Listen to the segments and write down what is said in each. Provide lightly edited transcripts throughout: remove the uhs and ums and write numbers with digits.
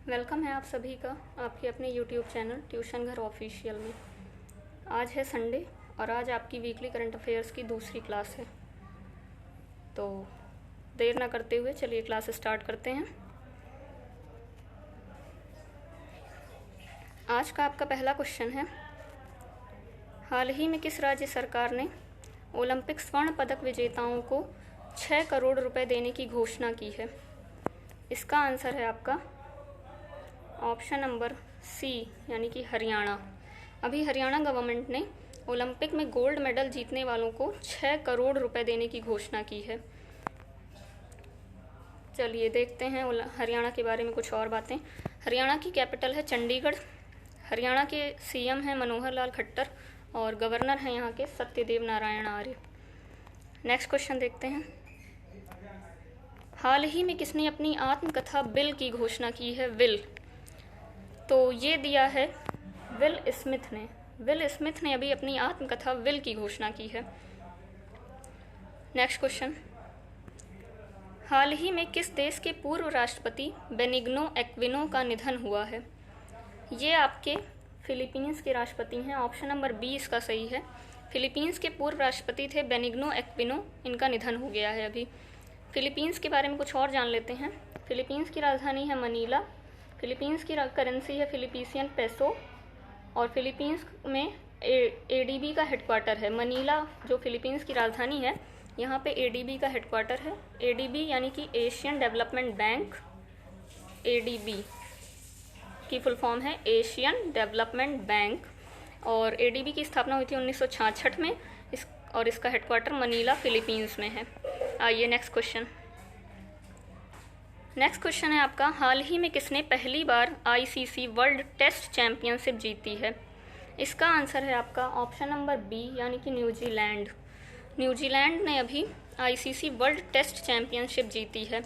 Welcome है आप सभी का आपके अपने यूट्यूब चैनल ट्यूशन घर ऑफिशियल में। आज है संडे और आज आपकी वीकली करंट अफेयर्स की दूसरी क्लास है। तो देर ना करते हुए चलिए क्लास स्टार्ट करते हैं। आज का आपका पहला क्वेश्चन है, हाल ही में किस राज्य सरकार ने ओलंपिक स्वर्ण पदक विजेताओं को 6 करोड़ रुपए देने की घोषणा की है? इसका आंसर है आपका ऑप्शन नंबर सी यानी कि हरियाणा। अभी हरियाणा गवर्नमेंट ने ओलंपिक में गोल्ड मेडल जीतने वालों को 6 करोड़ रुपए देने की घोषणा की है। चलिए देखते हैं हरियाणा के बारे में कुछ और बातें। हरियाणा की कैपिटल है चंडीगढ़। हरियाणा के सीएम हैं मनोहर लाल खट्टर और गवर्नर हैं यहाँ के सत्यदेव नारायण आर्य। नेक्स्ट क्वेश्चन देखते हैं, हाल ही में किसने अपनी आत्मकथा बिल की घोषणा की है? विल, तो ये दिया है विल स्मिथ ने। विल स्मिथ ने अभी अपनी आत्मकथा विल की घोषणा की है। नेक्स्ट क्वेश्चन, हाल ही में किस देश के पूर्व राष्ट्रपति बेनिग्नो एक्विनो का निधन हुआ है? ये आपके फिलीपींस के राष्ट्रपति हैं। ऑप्शन नंबर बी इसका सही है। फिलीपींस के पूर्व राष्ट्रपति थे बेनिग्नो एक्विनो, इनका निधन हो गया है अभी। फिलीपींस के बारे में कुछ और जान लेते हैं। फिलीपींस की राजधानी है मनीला। फिलीपींस की करेंसी है फिलिपीसियन पेसो और फिलीपींस में एडीबी का हेडक्वार्टर है। मनीला जो फिलीपींस की राजधानी है, यहाँ पे एडीबी का हेडक्वार्टर है। एडीबी यानी कि एशियन डेवलपमेंट बैंक। एडीबी की फुल फॉर्म है एशियन डेवलपमेंट बैंक और एडीबी की स्थापना हुई थी 1966 में और इसका हेडक्वार्टर मनीला फिलीपींस में है। आइए नेक्स्ट क्वेश्चन। नेक्स्ट क्वेश्चन है आपका, हाल ही में किसने पहली बार आईसीसी वर्ल्ड टेस्ट चैंपियनशिप जीती है? इसका आंसर है आपका ऑप्शन नंबर बी यानी कि न्यूजीलैंड। न्यूजीलैंड ने अभी आईसीसी वर्ल्ड टेस्ट चैंपियनशिप जीती है।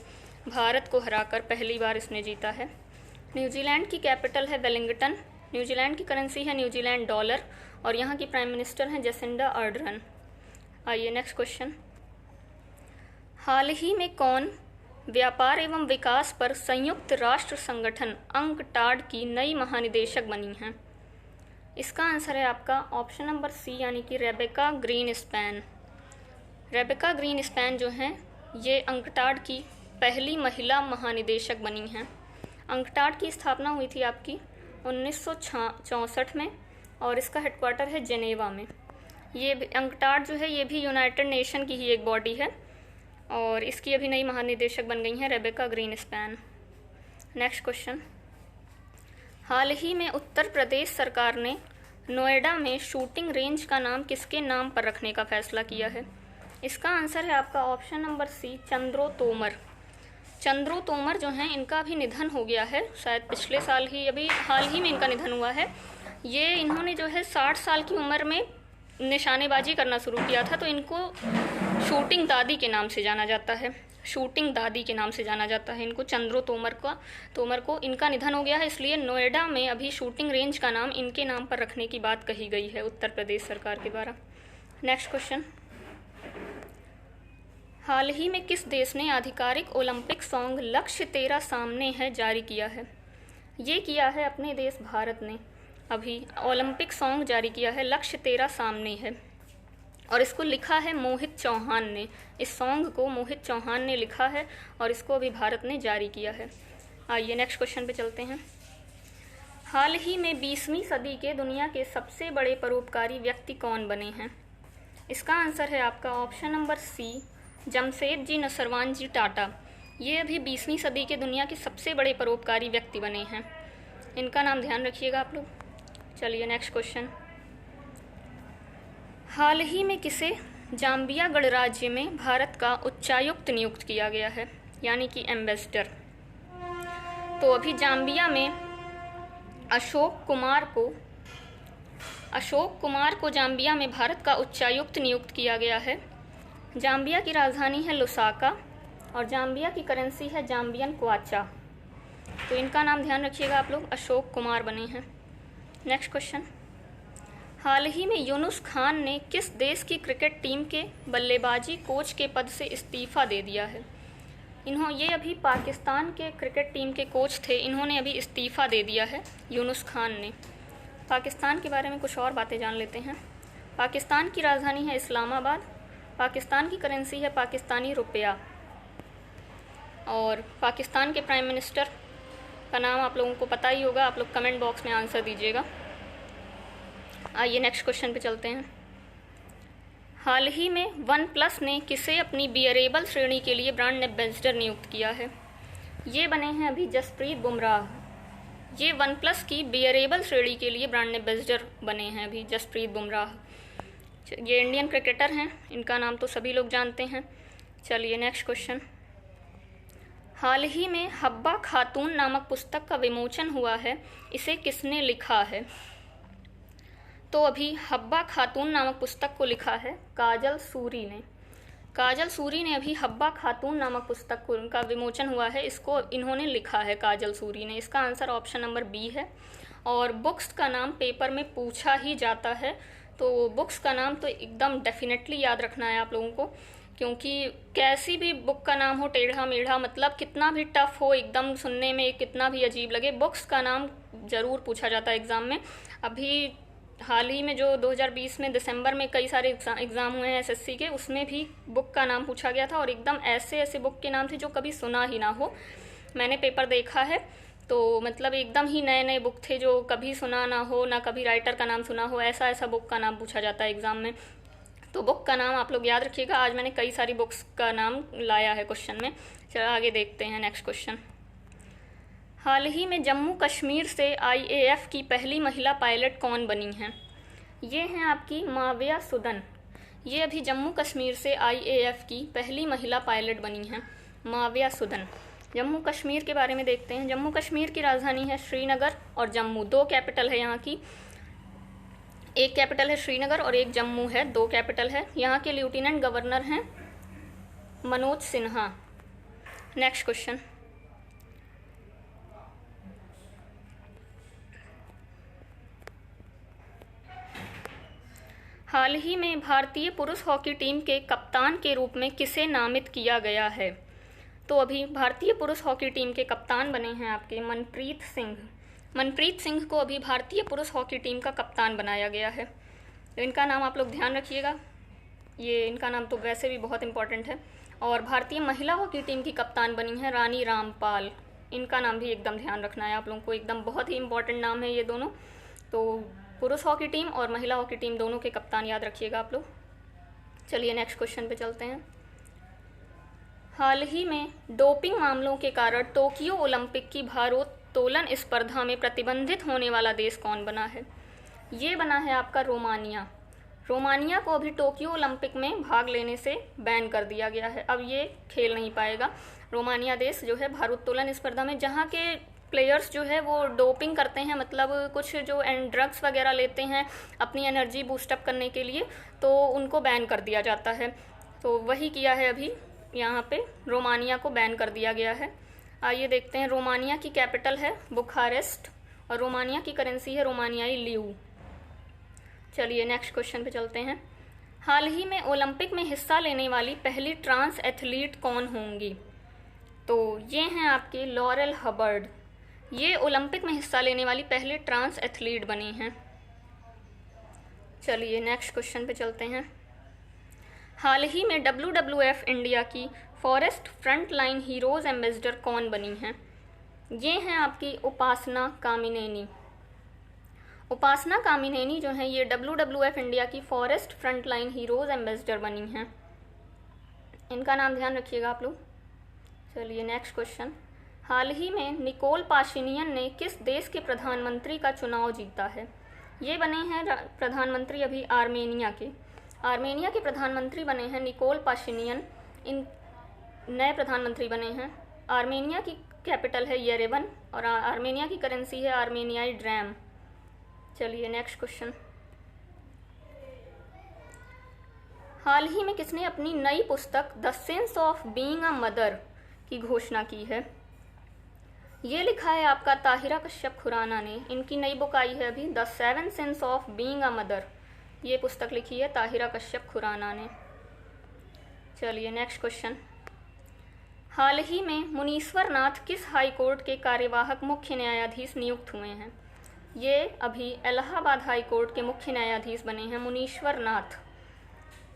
भारत को हराकर पहली बार इसने जीता है। न्यूजीलैंड की कैपिटल है वेलिंगटन। न्यूजीलैंड की करेंसी है न्यूजीलैंड डॉलर और यहाँ की प्राइम मिनिस्टर हैं जेसिंडा अर्डर्न। आइए नेक्स्ट क्वेश्चन, हाल ही में कौन व्यापार एवं विकास पर संयुक्त राष्ट्र संगठन अंकटाड की नई महानिदेशक बनी हैं? इसका आंसर है आपका ऑप्शन नंबर सी यानी कि रेबेका ग्रीनस्पैन। रेबेका ग्रीनस्पैन जो हैं ये अंकटाड की पहली महिला महानिदेशक बनी हैं। अंकटाड की स्थापना हुई थी आपकी 1964 में और इसका हेडक्वार्टर है जेनेवा में। ये अंकटाड जो है ये भी यूनाइटेड नेशन की ही एक बॉडी है और इसकी अभी नई महानिदेशक बन गई हैं रेबेका ग्रीनस्पैन। नेक्स्ट क्वेश्चन, हाल ही में उत्तर प्रदेश सरकार ने नोएडा में शूटिंग रेंज का नाम किसके नाम पर रखने का फैसला किया है? इसका आंसर है आपका ऑप्शन नंबर सी चंद्रो तोमर। चंद्रो तोमर जो हैं इनका भी निधन हो गया है, शायद पिछले साल ही अभी हाल ही में इनका निधन हुआ है। ये इन्होंने जो है 60 साल की उम्र में निशानेबाजी करना शुरू किया था, तो इनको शूटिंग दादी के नाम से जाना जाता है। शूटिंग दादी के नाम से जाना जाता है इनको, चंद्रो तोमर को इनका निधन हो गया है, इसलिए नोएडा में अभी शूटिंग रेंज का नाम इनके नाम पर रखने की बात कही गई है उत्तर प्रदेश सरकार के द्वारा। नेक्स्ट क्वेश्चन, हाल ही में किस देश ने आधिकारिक ओलंपिक सॉन्ग लक्ष्य तेरा सामने है जारी किया है? ये किया है अपने देश भारत ने। अभी ओलंपिक सॉन्ग जारी किया है लक्ष्य तेरा सामने है और इसको लिखा है मोहित चौहान ने। इस सॉन्ग को मोहित चौहान ने लिखा है और इसको अभी भारत ने जारी किया है। आइए नेक्स्ट क्वेश्चन पे चलते हैं, हाल ही में 20वीं सदी के दुनिया के सबसे बड़े परोपकारी व्यक्ति कौन बने हैं? इसका आंसर है आपका option number C Jamsetji Nusserwanji Tata. ये अभी 20वीं सदी के दुनिया के सबसे बड़े परोपकारी व्यक्ति बने हैं। इनका नाम ध्यान रखिएगा आप लोग। चलिए नेक्स्ट क्वेश्चन, हाल ही में किसे जाम्बिया गणराज्य में भारत का उच्चायुक्त नियुक्त किया गया है यानी कि एम्बेसडर? तो अभी जाम्बिया में अशोक कुमार को जाम्बिया में भारत का उच्चायुक्त नियुक्त किया गया है। जाम्बिया की राजधानी है लुसाका और जाम्बिया की करेंसी है जाम्बियन क्वाचा। तो इनका नाम ध्यान रखिएगा आप लोग, अशोक कुमार बने हैं। नेक्स्ट क्वेश्चन, हाल ही में यूनुस खान ने किस देश की क्रिकेट टीम के बल्लेबाजी कोच के पद से इस्तीफा दे दिया है? ये अभी पाकिस्तान के क्रिकेट टीम के कोच थे, इन्होंने अभी इस्तीफ़ा दे दिया है, यूनुस खान ने। पाकिस्तान के बारे में कुछ और बातें जान लेते हैं। पाकिस्तान की राजधानी है इस्लामाबाद। पाकिस्तान की करेंसी है पाकिस्तानी रुपया। और पाकिस्तान के प्राइम मिनिस्टर का नाम आप लोगों को पता ही होगा, आप लोग कमेंट बॉक्स में आंसर दीजिएगा। आइए नेक्स्ट क्वेश्चन पे चलते हैं। हाल ही में वन प्लस ने किसे अपनी बियरेबल श्रेणी के लिए ब्रांड एम्बेसडर नियुक्त किया है? ये बने हैं अभी जसप्रीत बुमराह। ये वन प्लस की बियरेबल श्रेणी के लिए ब्रांड एम्बेसडर बने हैं अभी जसप्रीत बुमराह। ये इंडियन क्रिकेटर हैं, इनका नाम तो सभी लोग जानते हैं। चलिए नेक्स्ट क्वेश्चन। हाल ही में हब्बा खातून नामक पुस्तक का विमोचन हुआ है, इसे किसने लिखा है? तो अभी हब्बा खातून नामक पुस्तक को लिखा है काजल सूरी ने। काजल सूरी ने अभी हब्बा खातून नामक पुस्तक का विमोचन हुआ है, इसको इन्होंने लिखा है काजल सूरी ने। इसका आंसर ऑप्शन नंबर बी है। और बुक्स का नाम पेपर में पूछा ही जाता है, तो बुक्स का नाम तो एकदम डेफिनेटली याद रखना है आप लोगों को, क्योंकि कैसी भी बुक का नाम हो टेढ़ा मेढ़ा, मतलब कितना भी टफ हो, एकदम सुनने में कितना भी अजीब लगे, बुक्स का नाम ज़रूर पूछा जाता है एग्ज़ाम में। अभी हाल ही में जो 2020 में दिसंबर में कई सारे एग्ज़ाम हुए हैं एसएससी के, उसमें भी बुक का नाम पूछा गया था और एकदम ऐसे ऐसे बुक के नाम थे जो कभी सुना ही ना हो। मैंने पेपर देखा है तो मतलब एकदम ही नए नए बुक थे जो कभी सुना ना हो, ना कभी राइटर का नाम सुना हो, ऐसा ऐसा बुक का नाम पूछा जाता है एग्ज़ाम में। तो बुक का नाम आप लोग याद रखिएगा। आज मैंने कई सारी बुक्स का नाम लाया है क्वेश्चन में। चलो आगे देखते हैं नेक्स्ट क्वेश्चन। हाल ही में जम्मू कश्मीर से आईएएफ की पहली महिला पायलट कौन बनी हैं? ये हैं आपकी माविया सुदन। ये अभी जम्मू कश्मीर से आईएएफ की पहली महिला पायलट बनी हैं, माविया सुदन। जम्मू कश्मीर के बारे में देखते हैं। जम्मू कश्मीर की राजधानी है श्रीनगर और जम्मू, दो कैपिटल है यहाँ की। एक कैपिटल है श्रीनगर और एक जम्मू है, दो कैपिटल है। यहाँ के लेफ्टिनेंट गवर्नर हैं मनोज सिन्हा। Next question. हाल ही में भारतीय पुरुष हॉकी टीम के कप्तान के रूप में किसे नामित किया गया है? तो अभी भारतीय पुरुष हॉकी टीम के कप्तान बने हैं आपके मनप्रीत सिंह। मनप्रीत सिंह को अभी भारतीय पुरुष हॉकी टीम का कप्तान बनाया गया है। तो इनका नाम आप लोग ध्यान रखिएगा, ये इनका नाम तो वैसे भी बहुत इंपॉर्टेंट है। और भारतीय महिला हॉकी टीम की कप्तान बनी है रानी रामपाल। इनका नाम भी एकदम ध्यान रखना है आप लोगों को, एकदम बहुत ही इंपॉर्टेंट नाम है ये दोनों। तो पुरुष हॉकी टीम और महिला हॉकी टीम दोनों के कप्तान याद रखिएगा आप लोग। चलिए नेक्स्ट क्वेश्चन पे चलते हैं। हाल ही में डोपिंग मामलों के कारण टोक्यो ओलंपिक की भारोत्तोलन स्पर्धा में प्रतिबंधित होने वाला देश कौन बना है? ये बना है आपका रोमानिया। रोमानिया को अभी टोक्यो ओलंपिक में भाग लेने से बैन कर दिया गया है, अब ये खेल नहीं पाएगा। रोमानिया देश जो है भारोत्तोलन स्पर्धा में, जहाँ के प्लेयर्स जो है वो डोपिंग करते हैं, मतलब कुछ जो ड्रग्स वगैरह लेते हैं अपनी एनर्जी बूस्टअप करने के लिए, तो उनको बैन कर दिया जाता है। तो वही किया है अभी यहाँ पे, रोमानिया को बैन कर दिया गया है। आइए देखते हैं। रोमानिया की कैपिटल है बुखारेस्ट और रोमानिया की करेंसी है रोमानियाई लीव। चलिए नेक्स्ट क्वेश्चन पे चलते हैं। हाल ही में ओलंपिक में हिस्सा लेने वाली पहली ट्रांस एथलीट कौन होंगी? तो ये हैं आपके लॉरेल हबर्ड। ये ओलंपिक में हिस्सा लेने वाली पहली ट्रांस एथलीट बनी हैं। चलिए नेक्स्ट क्वेश्चन पे चलते हैं। हाल ही में WWF इंडिया की forest front line heroes ambassador कौन बनी हैं? ये हैं आपकी उपासना कामिनेनी। उपासना कामिनेनी जो है ये WWF इंडिया की forest front line heroes ambassador बनी हैं। इनका नाम ध्यान रखिएगा आप लोग। चलिए नेक्स्ट क्वेश्चन। हाल ही में निकोल पाशिनियन ने किस देश के प्रधानमंत्री का चुनाव जीता है? ये बने हैं प्रधानमंत्री अभी आर्मेनिया के। आर्मेनिया के प्रधानमंत्री बने हैं निकोल पाशिनियन। इन नए प्रधानमंत्री बने हैं। आर्मेनिया की कैपिटल है येरेवन और आर्मेनिया की करेंसी है आर्मेनियाई ड्रैम। चलिए नेक्स्ट क्वेश्चन। हाल ही में किसने अपनी नई पुस्तक the sense of being a mother की घोषणा की है? ये लिखा है आपका ताहिरा कश्यप खुराना ने। इनकी नई बुक आई है अभी, the 7 sense of being a mother. ये पुस्तक लिखी है ताहिरा कश्यप खुराना ने। चलिए नेक्स्ट क्वेश्चन। हाल ही में मुनीश्वर नाथ किस हाई कोर्ट के कार्यवाहक मुख्य न्यायाधीश नियुक्त हुए हैं? ये अभी इलाहाबाद हाई कोर्ट के मुख्य न्यायाधीश बने हैं मुनीश्वर नाथ।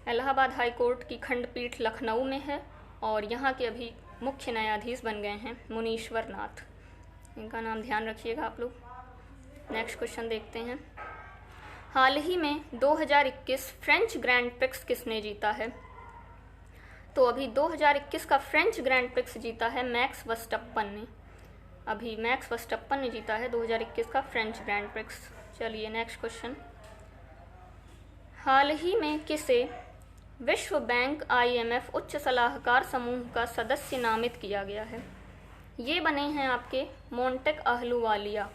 इलाहाबाद हाई कोर्ट की खंडपीठ लखनऊ में है और यहाँ के अभी मुख्य न्यायाधीश बन गए हैं मुनीश्वर नाथ। इनका नाम ध्यान रखिएगा आप लोग। नेक्स्ट क्वेश्चन देखते हैं। हाल ही में 2021 फ्रेंच ग्रैंड प्रिक्स किसने जीता है? तो अभी 2021 का फ्रेंच ग्रैंड प्रिक्स जीता है मैक्स वर्स्टप्पन ने। अभी मैक्स वर्स्टप्पन ने जीता है 2021 का फ्रेंच ग्रैंड प्रिक्स। चलिए नेक्स्ट क्वेश्चन। हाल ही में किसे विश्व बैंक IMF उच्च सलाहकार समूह का सदस्य नामित किया गया है? ये बने हैं आपके मोंटेक अहलूवालिया।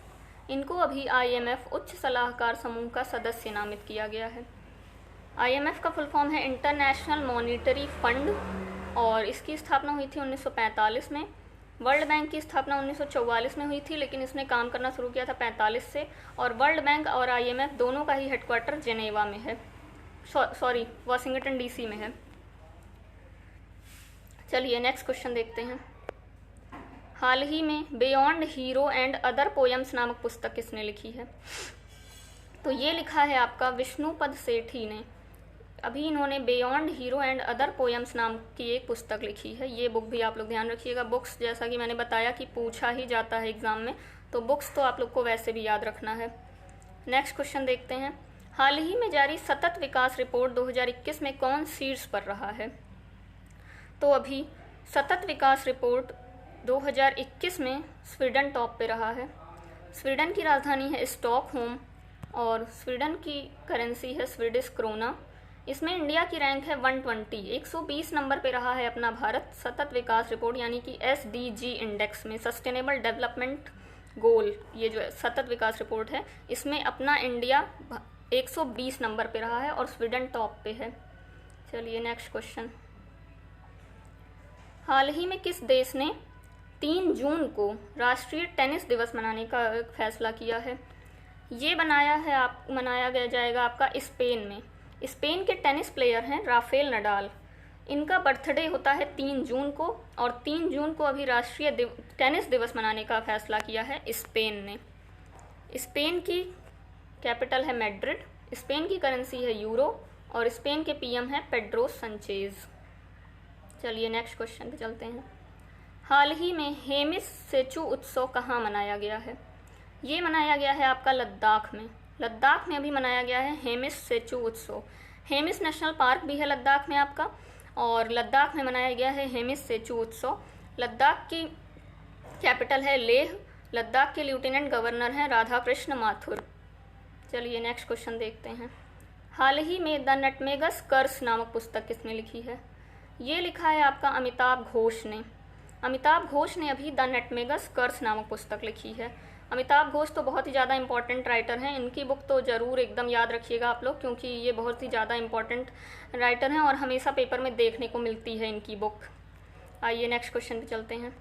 इनको अभी IMF उच्च सलाहकार समूह का सदस्य नामित किया गया है। IMF का फुल फॉर्म है इंटरनेशनल मॉनिटरी फंड और इसकी स्थापना हुई थी 1945 में। वर्ल्ड बैंक की स्थापना 1944 में हुई थी, लेकिन इसने काम करना शुरू किया था 45 से। और वर्ल्ड बैंक और IMF दोनों का ही हेडक्वार्टर जेनेवा में है, सॉरी वाशिंगटन DC में है। चलिए नेक्स्ट क्वेश्चन देखते हैं। हाल ही में beyond hero and other poems नामक पुस्तक किसने लिखी है? तो ये लिखा है आपका विष्णुपद सेठी ने। अभी इन्होंने beyond hero and other poems नाम की एक पुस्तक लिखी है। ये बुक भी आप लोग ध्यान रखिएगा। बुक्स जैसा कि मैंने बताया कि पूछा ही जाता है एग्जाम में, तो बुक्स तो आप लोग को वैसे भी याद रखना है। नेक्स्ट क्वेश्चन देखते हैं। हाल ही में जारी सतत विकास रिपोर्ट 2021 में कौन शीर्ष पर रहा है? तो अभी सतत विकास रिपोर्ट 2021 में स्वीडन टॉप पे रहा है। स्वीडन की राजधानी है स्टॉकहोम और स्वीडन की करेंसी है स्वीडिश क्रोना। इसमें इंडिया की रैंक है 120, 120 नंबर पे रहा है अपना भारत सतत विकास रिपोर्ट यानी कि SDG इंडेक्स में, सस्टेनेबल डेवलपमेंट गोल। ये जो सतत विकास रिपोर्ट है इसमें अपना इंडिया 120 नंबर पे रहा है और स्वीडन टॉप पे है। चलिए नेक्स्ट क्वेश्चन। हाल ही में किस देश ने 3 जून को राष्ट्रीय टेनिस दिवस मनाने का फैसला किया है? ये मनाया जाएगा आपका स्पेन में। स्पेन के टेनिस प्लेयर हैं राफेल नडाल। इनका बर्थडे होता है 3 जून को और 3 जून को अभी राष्ट्रीय टेनिस दिवस मनाने का फैसला किया है स्पेन ने। स्पेन की कैपिटल है मैड्रिड, स्पेन की करेंसी है यूरो और स्पेन के PM है पेड्रो संचेज। चलिए नेक्स्ट क्वेश्चन पे चलते हैं। हाल ही में हेमिस सेचू उत्सव कहाँ मनाया गया है? ये मनाया गया है आपका लद्दाख में। लद्दाख में अभी मनाया गया है हेमिस सेचू उत्सव। हेमिस नेशनल पार्क भी है लद्दाख में आपका और लद्दाख में मनाया गया है हेमिस सेचू उत्सव। लद्दाख की कैपिटल है लेह। लद्दाख के लेफ्टिनेंट गवर्नर हैं राधाकृष्ण माथुर। चलिए नेक्स्ट क्वेश्चन देखते हैं। हाल ही में द नटमेगस कर्स नामक पुस्तक किसने लिखी है? ये लिखा है आपका अमिताभ घोष ने। अमिताभ घोष ने अभी द नटमेगस कर्स नामक पुस्तक लिखी है। अमिताभ घोष तो बहुत ही ज़्यादा इंपॉर्टेंट राइटर हैं। इनकी बुक तो ज़रूर एकदम याद रखिएगा आप लोग, क्योंकि ये बहुत ही ज़्यादा इंपॉर्टेंट राइटर हैं और हमेशा पेपर में देखने को मिलती है इनकी बुक। आइए नेक्स्ट क्वेश्चन पे चलते हैं।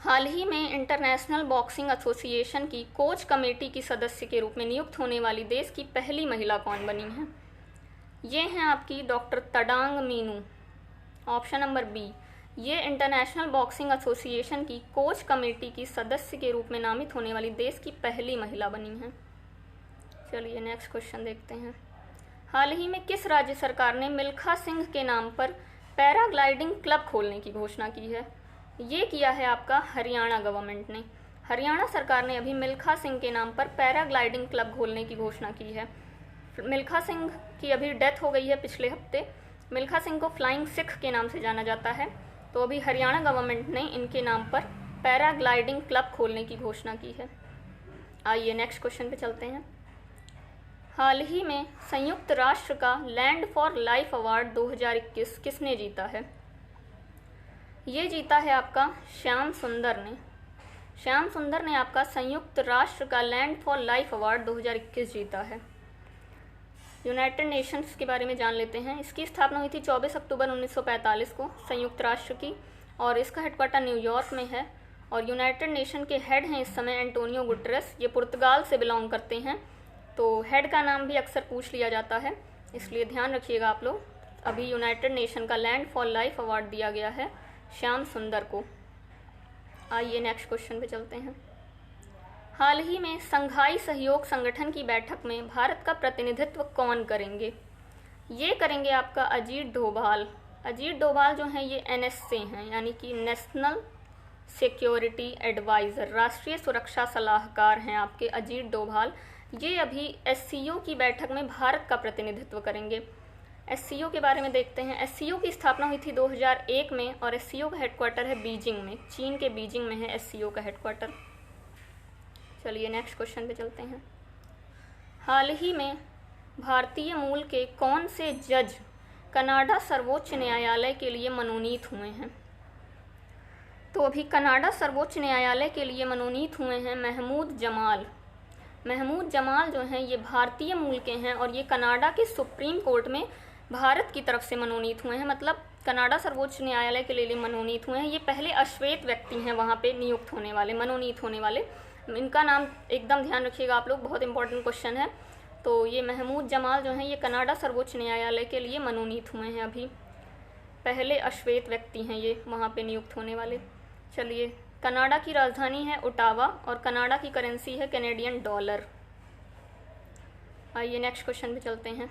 हाल ही में इंटरनेशनल बॉक्सिंग एसोसिएशन की कोच कमेटी की सदस्य के रूप में नियुक्त होने वाली देश की पहली महिला कौन बनी है? ये हैं आपकी doctor Tadang Minu. Option number B. ये इंटरनेशनल बॉक्सिंग एसोसिएशन की कोच कमेटी की सदस्य के रूप में नामित होने वाली देश की पहली महिला बनी हैं। चलिए नेक्स्ट क्वेश्चन देखते हैं। हाल ही में किस राज्य सरकार ने मिल्खा सिंह के नाम पर पैराग्लाइडिंग क्लब खोलने की घोषणा की है? ये किया है आपका हरियाणा गवर्नमेंट ने। हरियाणा सरकार ने अभी मिल्खा सिंह के नाम पर पैराग्लाइडिंग क्लब खोलने की घोषणा की है। मिल्खा सिंह की अभी डेथ हो गई है पिछले हफ्ते। मिल्खा सिंह को फ्लाइंग सिख के नाम से जाना जाता है। तो अभी हरियाणा गवर्नमेंट ने इनके नाम पर पैराग्लाइडिंग क्लब खोलने की घोषणा की है। आइए नेक्स्ट क्वेश्चन पे चलते हैं। हाल ही में संयुक्त राष्ट्र का लैंड फॉर लाइफ अवार्ड 2021 किसने जीता है? ये जीता है आपका श्याम सुंदर ने। श्याम सुंदर ने आपका संयुक्त राष्ट्र का लैंड फॉर लाइफ अवार्ड 2021 जीता है। यूनाइटेड नेशंस के बारे में जान लेते हैं। इसकी स्थापना हुई थी 24 अक्टूबर 1945 को संयुक्त राष्ट्र की और इसका हेडक्वार्टर न्यूयॉर्क में है और यूनाइटेड नेशन के हेड हैं इस समय एंटोनियो गुटेरेस। ये पुर्तगाल से बिलोंग करते हैं, तो हेड का नाम भी अक्सर पूछ लिया जाता है, इसलिए ध्यान रखिएगा आप लोग। अभी यूनाइटेड नेशन का लैंड फॉर लाइफ अवार्ड दिया गया है श्याम सुंदर को। आइए नेक्स्ट क्वेश्चन पे चलते हैं। हाल ही में संघाई सहयोग संगठन की बैठक में भारत का प्रतिनिधित्व कौन करेंगे? ये करेंगे आपका अजीत डोभाल। अजीत डोभाल जो हैं ये NS से हैं, यानी कि नेशनल सिक्योरिटी एडवाइज़र, राष्ट्रीय सुरक्षा सलाहकार हैं आपके अजीत डोभाल। ये अभी SCO की बैठक में भारत का प्रतिनिधित्व करेंगे। SCO के बारे में देखते हैं। SCO की स्थापना हुई थी 2001 में और SCO का हेडक्वार्टर है बीजिंग में, चीन के बीजिंग में है SCO का हेडक्वार्टर। चलिए नेक्स्ट क्वेश्चन पे चलते हैं। हाल ही में भारतीय मूल के कौन से जज कनाडा सर्वोच्च न्यायालय के लिए मनोनीत हुए हैं? तो अभी कनाडा सर्वोच्च न्यायालय के लिए मनोनीत हुए हैं महमूद जमाल। महमूद जमाल जो हैं ये भारतीय मूल के हैं और ये कनाडा के सुप्रीम कोर्ट में भारत की तरफ से मनोनीत हुए हैं, मतलब कनाडा सर्वोच्च न्यायालय के लिए मनोनीत हुए हैं। ये पहले अश्वेत व्यक्ति हैं वहाँ पे नियुक्त होने वाले, मनोनीत होने वाले। इनका नाम एकदम ध्यान रखिएगा आप लोग, बहुत इंपॉर्टेंट क्वेश्चन है। तो ये महमूद जमाल जो हैं ये कनाडा सर्वोच्च न्यायालय के लिए मनोनीत हुए हैं, अभी पहले अश्वेत व्यक्ति हैं ये वहाँ पे नियुक्त होने वाले। चलिए, कनाडा की राजधानी है ओटावा और कनाडा की करेंसी है कैनेडियन डॉलर। आइए नेक्स्ट क्वेश्चन पे चलते हैं।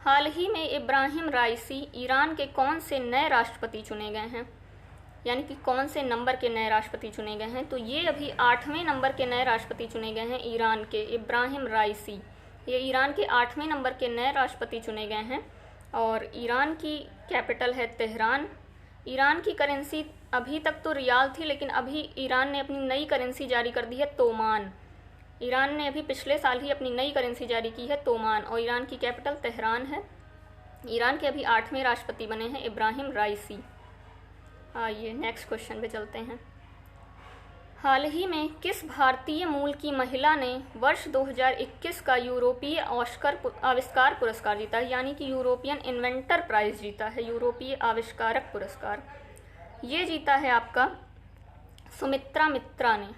हाल ही में इब्राहिम राइसी ईरान के कौन से नए राष्ट्रपति चुने गए हैं? यानी कि कौन से नंबर के नए राष्ट्रपति चुने गए हैं? तो ये अभी 8वें नंबर के नए राष्ट्रपति चुने गए हैं ईरान के, इब्राहिम राइसी। ये ईरान के 8वें नंबर के नए राष्ट्रपति चुने गए हैं और ईरान की कैपिटल है तेहरान। ईरान की करेंसी अभी तक तो रियाल थी, लेकिन अभी ईरान ने अपनी नई करेंसी जारी कर दी है तोमान। ईरान ने अभी पिछले साल ही अपनी नई करेंसी जारी की है तोमान और ईरान की कैपिटल तेहरान है। ईरान के अभी 8वें राष्ट्रपति बने हैं इब्राहिम राइसी। आइए नेक्स्ट क्वेश्चन पे चलते हैं। हाल ही में किस भारतीय मूल की महिला ने वर्ष 2021 का यूरोपीय आविष्कार पुरस्कार जीता है? यानी कि यूरोपियन इन्वेंटर प्राइज जीता है, यूरोपीय आविष्कारक पुरस्कार। ये जीता है आपका सुमित्रा मित्रा ने।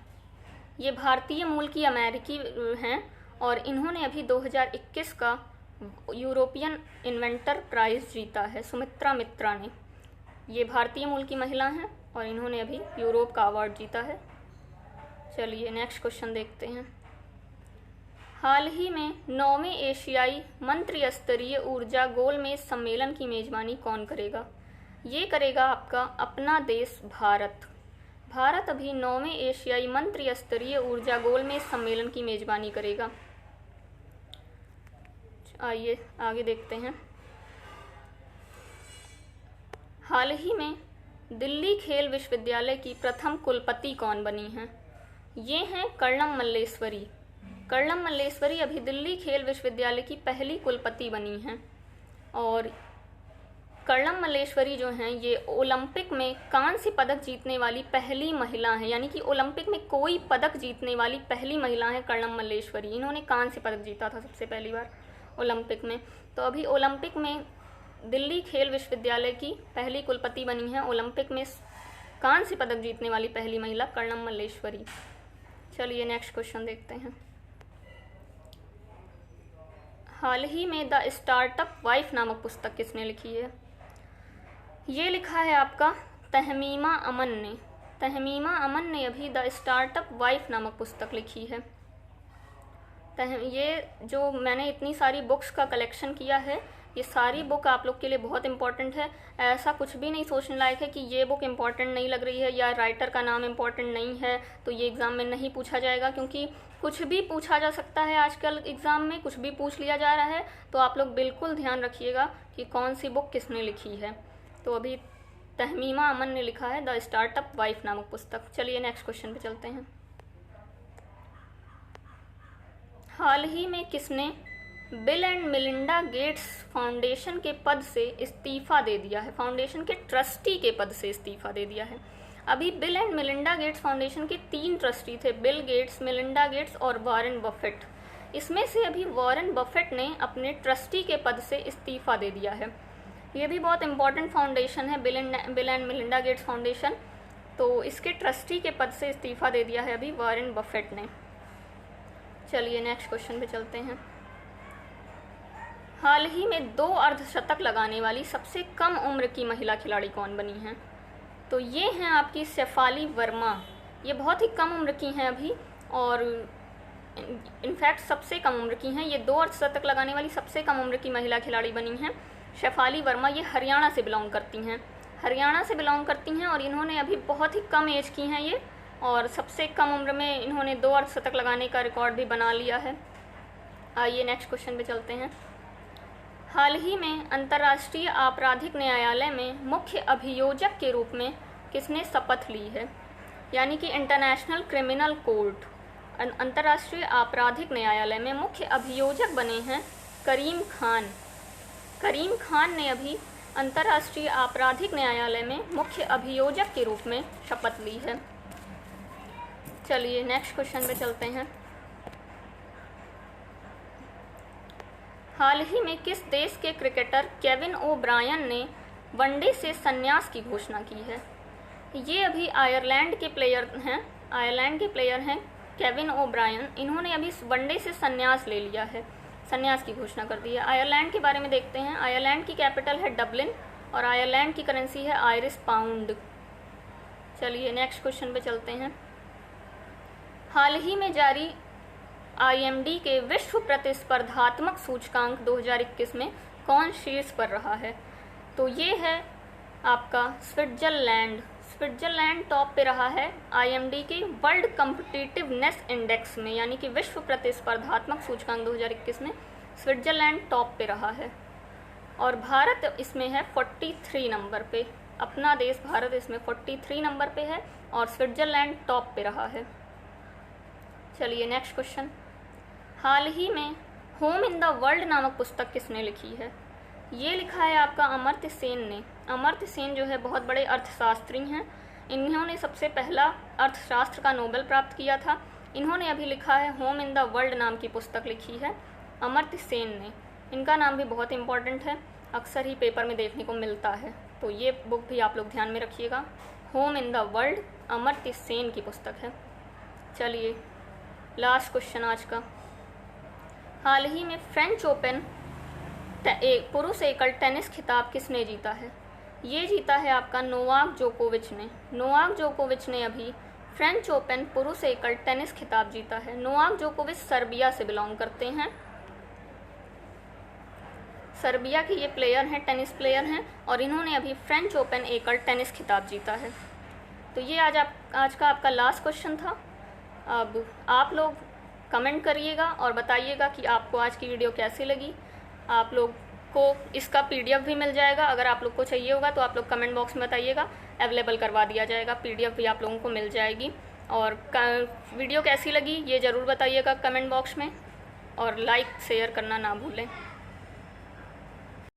ये भारतीय मूल की अमेरिकी हैं और इन्होंने अभी 2021 का यूरोपियन इन्वेंटर प्राइज जीता है, सुमित्रा मित्रा ने। ये भारतीय मूल की महिला हैं और इन्होंने अभी यूरोप का अवार्ड जीता है। चलिए नेक्स्ट क्वेश्चन देखते हैं। हाल ही में 9वें एशियाई मंत्री स्तरीय ऊर्जा गोलमेज सम्मेलन की मेजबानी कौन करेगा? ये करेगा आपका अपना देश भारत। भारत अभी 9वें एशियाई मंत्री स्तरीय ऊर्जा गोलमेज सम्मेलन की मेजबानी करेगा। आइए आगे देखते हैं। हाल ही में दिल्ली खेल विश्वविद्यालय की प्रथम कुलपति कौन बनी हैं? ये हैं कर्णम मल्लेश्वरी। कर्णम मल्लेश्वरी अभी दिल्ली खेल विश्वविद्यालय की पहली कुलपति बनी हैं और कर्णम मल्लेश्वरी जो हैं ये ओलंपिक में कांस्य पदक जीतने वाली पहली महिला हैं, यानी कि ओलंपिक में कोई पदक जीतने वाली पहली महिला हैं कर्णम मल्लेश्वरी। इन्होंने कांस्य पदक जीता था सबसे पहली बार ओलंपिक में। तो अभी ओलंपिक में दिल्ली खेल विश्वविद्यालय की पहली कुलपति बनी है, ओलंपिक में कांस्य पदक जीतने वाली पहली महिला कर्णम मल्लेश्वरी। चलिए नेक्स्ट क्वेश्चन देखते हैं। हाल ही में द स्टार्टअप वाइफ नामक पुस्तक किसने लिखी है? ये लिखा है आपका तहमीमा अमन ने। तहमीमा अमन ने अभी द स्टार्टअप वाइफ नामक पुस्तक लिखी है। ये जो मैंने इतनी सारी बुक्स का कलेक्शन किया है, ये सारी बुक आप लोग के लिए बहुत इंपॉर्टेंट है। ऐसा कुछ भी नहीं सोचने लायक है कि ये बुक इंपॉर्टेंट नहीं लग रही है या राइटर का नाम इंपॉर्टेंट नहीं है तो ये एग्ज़ाम में नहीं पूछा जाएगा, क्योंकि कुछ भी पूछा जा सकता है आजकल एग्ज़ाम में, कुछ भी पूछ लिया जा रहा है। तो आप लोग बिल्कुल ध्यान रखिएगा कि कौन सी बुक किसने लिखी है। तो अभी तहमीमा अमन ने लिखा है द स्टार्टअप वाइफ नामक पुस्तक। चलिए नेक्स्ट क्वेश्चन पे चलते हैं। हाल ही में किसने bill and Melinda Gates foundation के पद से इस्तीफा दे दिया है? फाउंडेशन के ट्रस्टी के पद से इस्तीफा दे दिया है। अभी bill and Melinda Gates foundation के 3 ट्रस्टी थे, बिल गेट्स, मिलिंडा गेट्स और वॉरेन बफेट। इसमें से अभी वॉरेन बफेट ने अपने ट्रस्टी के पद से इस्तीफा दे दिया है। ये भी बहुत इंपॉर्टेंट फाउंडेशन है bill and Melinda Gates foundation. तो इसके ट्रस्टी के पद से इस्तीफा दे दिया है अभी वॉरेन बफेट ने। चलिए नेक्स्ट क्वेश्चन पे चलते हैं। हाल ही में 2 अर्धशतक लगाने वाली सबसे कम उम्र की महिला खिलाड़ी कौन बनी हैं? तो ये हैं आपकी शेफाली वर्मा। ये बहुत ही कम उम्र की हैं अभी, और इनफैक्ट सबसे कम उम्र की हैं। ये 2 अर्धशतक लगाने वाली सबसे कम उम्र की महिला खिलाड़ी बनी हैं शेफाली वर्मा। ये हरियाणा से बिलोंग करती हैं, हरियाणा से बिलोंग करती हैं, और इन्होंने अभी बहुत ही कम एज की हैं ये, और सबसे कम उम्र में इन्होंने 2 अर्धशतक लगाने का रिकॉर्ड भी बना लिया है। आइए नेक्स्ट क्वेश्चन पे चलते हैं। हाल ही में अंतर्राष्ट्रीय आपराधिक न्यायालय में मुख्य अभियोजक के रूप में किसने शपथ ली है? यानी कि इंटरनेशनल क्रिमिनल कोर्ट, अंतर्राष्ट्रीय आपराधिक न्यायालय में मुख्य अभियोजक बने हैं करीम खान। करीम खान ने अभी अंतर्राष्ट्रीय आपराधिक न्यायालय में मुख्य अभियोजक के रूप में शपथ ली है। चलिए नेक्स्ट क्वेश्चन पे चलते हैं। हाल ही में किस देश के क्रिकेटर केविन ओब्रायन ने वनडे से संन्यास की घोषणा की है? ये अभी आयरलैंड के प्लेयर हैं केविन ओब्रायन। इन्होंने अभी वनडे से संन्यास ले लिया है, संन्यास की घोषणा कर दी है। आयरलैंड के बारे में देखते हैं। आयरलैंड की कैपिटल है डबलिन, और आयरलैंड की करेंसी है आयरिश पाउंड। चलिए नेक्स्ट क्वेश्चन पे चलते हैं। हाल ही में जारी IMD के विश्व प्रतिस्पर्धात्मक सूचकांक 2021 में कौन शीर्ष पर रहा है? तो ये है आपका स्विट्जरलैंड। स्विट्जरलैंड टॉप पे रहा है IMD के वर्ल्ड कॉम्पिटिटिवनेस इंडेक्स में, यानी कि विश्व प्रतिस्पर्धात्मक सूचकांक 2021 में स्विट्जरलैंड टॉप पे रहा है, और भारत इसमें है 43 नंबर पे। अपना देश भारत इसमें 43 नंबर पे है, और स्विट्जरलैंड टॉप पे रहा है। चलिए नेक्स्ट क्वेश्चन। हाल ही में होम इन द वर्ल्ड नामक पुस्तक किसने लिखी है? ये लिखा है आपका अमर्त्य सेन ने। अमर्त्य सेन जो है बहुत बड़े अर्थशास्त्री हैं। इन्होंने सबसे पहला अर्थशास्त्र का नोबेल प्राप्त किया था। इन्होंने अभी लिखा है होम इन द वर्ल्ड नाम की पुस्तक लिखी है अमर्त्य सेन ने। इनका नाम भी बहुत इंपॉर्टेंट है, अक्सर ही पेपर में देखने को मिलता है, तो ये बुक भी आप लोग ध्यान में रखिएगा। Home in the world Amartya Sen की पुस्तक है। चलिए लास्ट क्वेश्चन आज का। हाल ही में फ्रेंच ओपन पुरुष एकल टेनिस खिताब किसने जीता है? ये जीता है आपका नोवाक जोकोविच ने। नोवाक जोकोविच ने अभी फ्रेंच ओपन पुरुष एकल टेनिस खिताब जीता है। नोवाक जोकोविच सर्बिया से बिलोंग करते हैं। सर्बिया के ये प्लेयर हैं, टेनिस प्लेयर हैं, और इन्होंने अभी फ्रेंच ओपन एकल टेनिस खिताब जीता है। तो ये आज का आपका लास्ट क्वेश्चन था। अब आप लोग कमेंट करिएगा और बताइएगा कि आपको आज की वीडियो कैसी लगी। आप लोग को इसका PDF भी मिल जाएगा। अगर आप लोग को चाहिए होगा तो आप लोग कमेंट बॉक्स में बताइएगा, अवेलेबल करवा दिया जाएगा। PDF भी आप लोगों को मिल जाएगी। और वीडियो कैसी लगी ये ज़रूर बताइएगा कमेंट बॉक्स में, और लाइक शेयर करना ना भूलें।